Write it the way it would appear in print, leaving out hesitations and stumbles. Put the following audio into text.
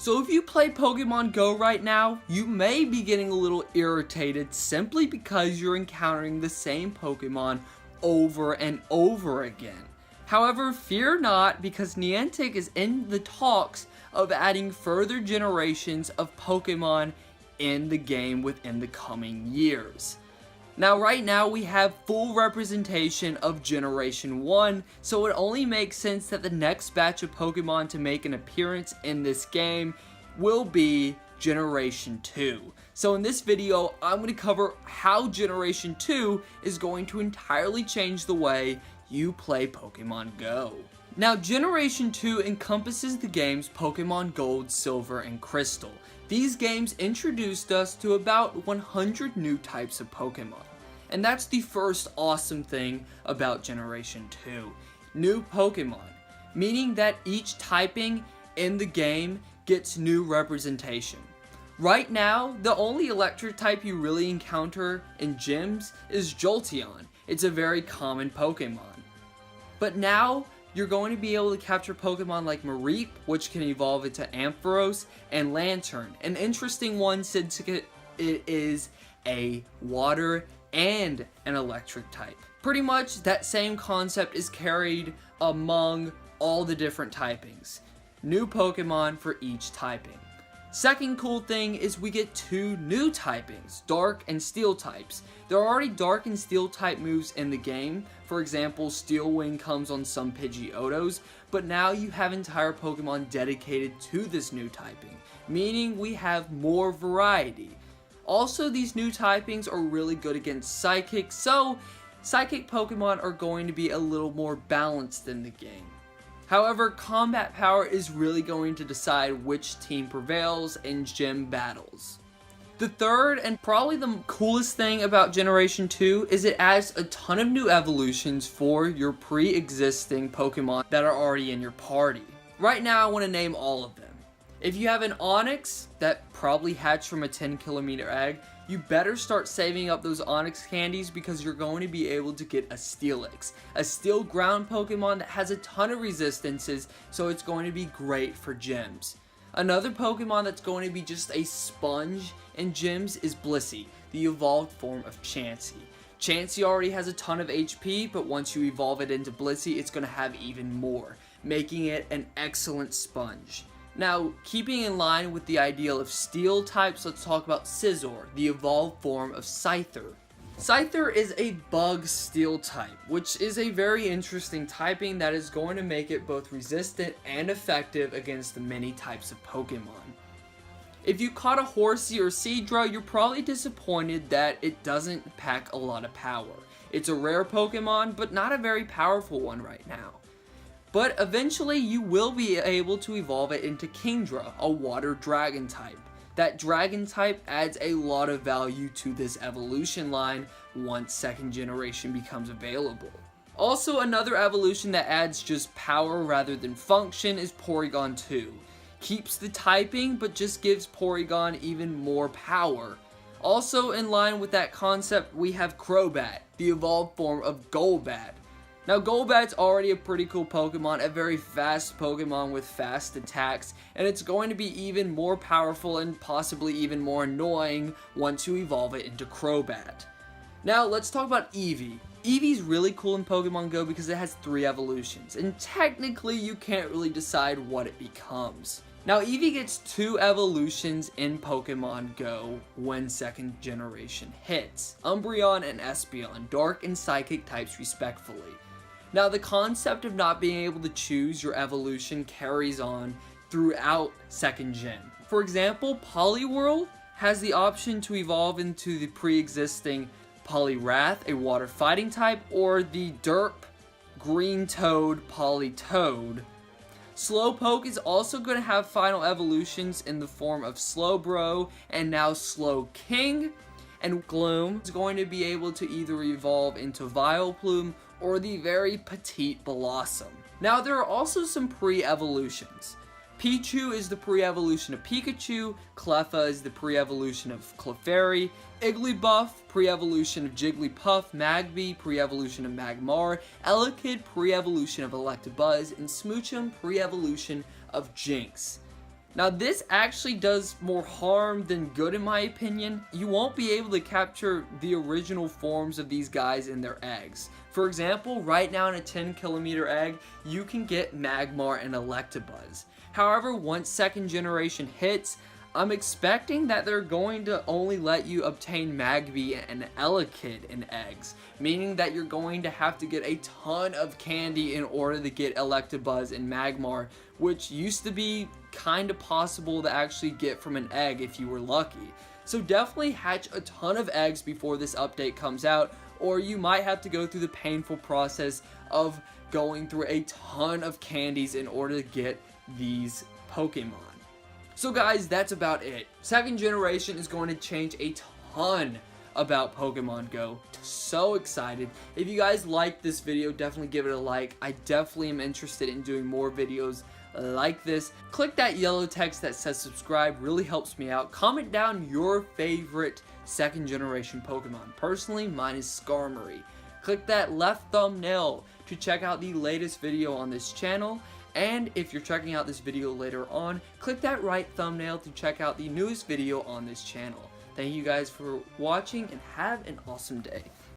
So if you play Pokemon Go right now, you may be getting a little irritated simply because you're encountering the same Pokemon over and over again. However, fear not, because Niantic is in the talks of adding further generations of Pokemon in the game within the coming years. Now right now we have full representation of Generation 1, so it only makes sense that the next batch of Pokemon to make an appearance in this game will be Generation 2. So in this video, I'm going to cover how Generation 2 is going to entirely change the way you play Pokemon Go. Now Generation 2 encompasses the games Pokemon Gold, Silver, and Crystal. These games introduced us to about 100 new types of Pokemon. And that's the first awesome thing about Generation 2. New Pokemon, meaning that each typing in the game gets new representation. Right now, the only electric type you really encounter in gyms is Jolteon. It's a very common Pokemon. But now, you're going to be able to capture Pokemon like Mareep, which can evolve into Ampharos, and Lantern, an interesting one since it is a water and an electric type. Pretty much that same concept is carried among all the different typings. New Pokemon for each typing. Second cool thing is we get two new typings, Dark and Steel types. There are already Dark and Steel type moves in the game. For example, Steel Wing comes on some Pidgeotos, but now you have entire Pokemon dedicated to this new typing, meaning we have more variety. Also, these new typings are really good against Psychic, so Psychic Pokemon are going to be a little more balanced in the game. However, combat power is really going to decide which team prevails in gym battles. The third and probably the coolest thing about Generation 2 is it adds a ton of new evolutions for your pre-existing Pokemon that are already in your party. Right now, I want to name all of them. If you have an Onix that probably hatched from a 10-kilometer egg, you better start saving up those Onix candies because you're going to be able to get a Steelix, a Steel Ground Pokemon that has a ton of resistances, so it's going to be great for gyms. Another Pokemon that's going to be just a sponge in gyms is Blissey, the evolved form of Chansey. Chansey already has a ton of HP, but once you evolve it into Blissey, it's going to have even more, making it an excellent sponge. Now, keeping in line with the ideal of steel types, let's talk about Scizor, the evolved form of Scyther. Scyther is a bug steel type, which is a very interesting typing that is going to make it both resistant and effective against the many types of Pokemon. If you caught a Horsey or Seadra, you're probably disappointed that it doesn't pack a lot of power. It's a rare Pokemon, but not a very powerful one right now. But eventually you will be able to evolve it into Kingdra, a water dragon type. That dragon type adds a lot of value to this evolution line once second generation becomes available. Also, another evolution that adds just power rather than function is Porygon 2. Keeps the typing, but just gives Porygon even more power. Also, in line with that concept, we have Crobat, the evolved form of Golbat. Now, Golbat's already a pretty cool Pokemon, a very fast Pokemon with fast attacks, and it's going to be even more powerful and possibly even more annoying once you evolve it into Crobat. Now, let's talk about Eevee. Eevee's really cool in Pokemon Go because it has 3 evolutions, and technically you can't really decide what it becomes. Now, Eevee gets 2 evolutions in Pokemon Go when second generation hits, Umbreon and Espeon, Dark and Psychic types respectively. Now, the concept of not being able to choose your evolution carries on throughout second gen. For example, Poliwhirl has the option to evolve into the pre-existing Poliwrath, a water fighting type, or the Derp Green Toad Politoed. Slowpoke is also going to have final evolutions in the form of Slowbro and now Slowking, and Gloom is going to be able to either evolve into Vileplume or the very petite Blossom. Now, there are also some pre-evolutions. Pichu is the pre-evolution of Pikachu, Cleffa is the pre-evolution of Clefairy, Igglybuff, pre-evolution of Jigglypuff, Magby, pre-evolution of Magmar, Elekid, pre-evolution of Electabuzz, and Smoochum, pre-evolution of Jinx. Now this actually does more harm than good in my opinion. You won't be able to capture the original forms of these guys in their eggs. For example, right now in a 10km egg, you can get Magmar and Electabuzz. However, once second generation hits, I'm expecting that they're going to only let you obtain Magby and Elekid in eggs, meaning that you're going to have to get a ton of candy in order to get Electabuzz and Magmar, which used to be kind of possible to actually get from an egg if you were lucky. So definitely hatch a ton of eggs before this update comes out, or you might have to go through the painful process of going through a ton of candies in order to get these Pokemon. So guys, that's about it. Second generation is going to change a ton about Pokemon Go. So excited. If you guys like this video, definitely give it a like. I definitely am interested in doing more videos like this. Click that yellow text that says subscribe, really helps me out. Comment down your favorite second generation Pokemon. Personally, mine is Skarmory. Click that left thumbnail to check out the latest video on this channel. And if you're checking out this video later on, click that right thumbnail to check out the newest video on this channel. Thank you guys for watching and have an awesome day.